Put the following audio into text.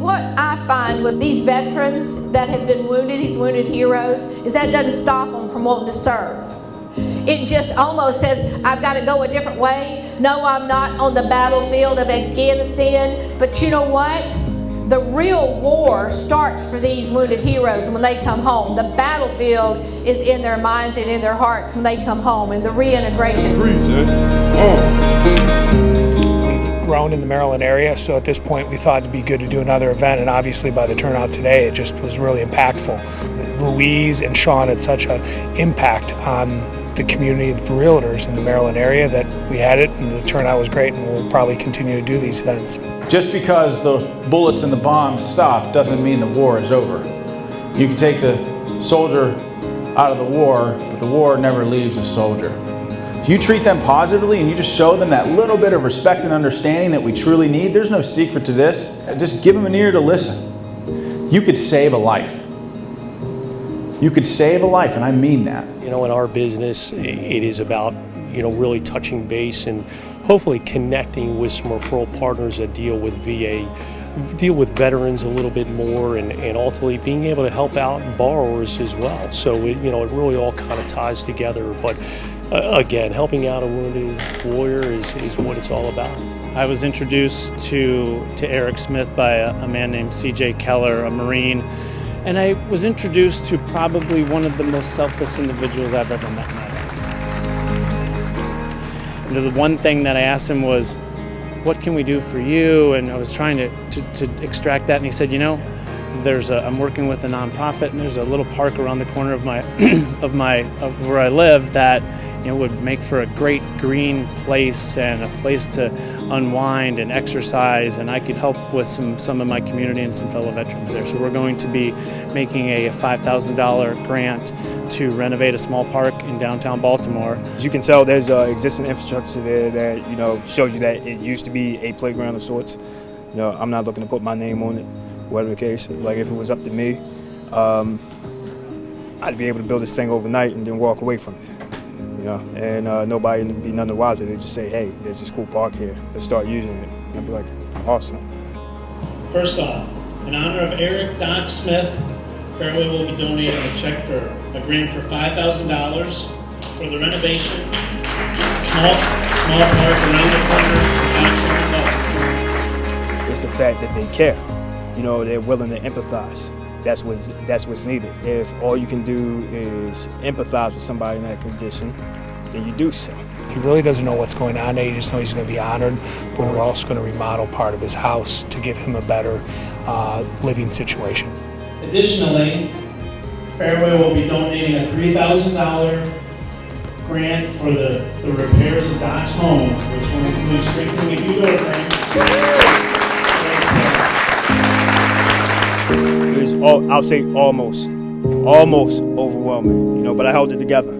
what I find with these veterans that have been wounded, these wounded heroes, is that doesn't stop them from wanting to serve. It just almost says, I've got to go a different way. No, I'm not on the battlefield of Afghanistan, but you know what? The real war starts for these wounded heroes when they come home. The battlefield is in their minds and in their hearts when they come home, and the reintegration. We've grown in the Maryland area, so at this point we thought it'd be good to do another event, and obviously by the turnout today it just was really impactful. Louise and Sean had such an impact on the community for realtors in the Maryland area that we had it, and the turnout was great, and we'll probably continue to do these events. Just because the bullets and the bombs stop doesn't mean the war is over. You can take the soldier out of the war, but the war never leaves the soldier. If you treat them positively and you just show them that little bit of respect and understanding that we truly need, there's no secret to this. Just give them an ear to listen. You could save a life. You could save a life, and I mean that. You know, in our business, it is about, really touching base and hopefully connecting with some referral partners that deal with VA, deal with veterans a little bit more, and ultimately being able to help out borrowers as well. So, it really all kind of ties together. But again, helping out a wounded warrior is what it's all about. I was introduced to Eric Smith by a man named CJ Keller, a Marine. And I was introduced to probably one of the most selfless individuals I've ever met in my life. And the one thing that I asked him was, what can we do for you? And I was trying to extract that, and he said, I'm working with a nonprofit, and there's a little park around the corner of where I live that would make for a great green place and a place to unwind and exercise, and I could help with some of my community and some fellow veterans there. So we're going to be making a $5,000 grant to renovate a small park in downtown Baltimore. As you can tell, there's existing infrastructure there that shows you that it used to be a playground of sorts. I'm not looking to put my name on it, whatever the case. Like, if it was up to me, I'd be able to build this thing overnight and then walk away from it. And nobody would be none the wiser. They'd just say, hey, there's this cool park here, let's start using it. And I'd be like, awesome. First off, in honor of Eric Doc Smith, Fairway will be donating a check for a grant for $5,000 for the renovation, small park around the corner. It's the fact that they care. They're willing to empathize. That's what's needed. If all you can do is empathize with somebody in that condition, then you do so. He really doesn't know what's going on there. He just knows he's going to be honored, but we're also going to remodel part of his house to give him a better living situation. Additionally, Fairway will be donating a $3,000 grant for the repairs of Doc's home, which will include strengthening a few door frames. I'll say almost overwhelming, but I held it together.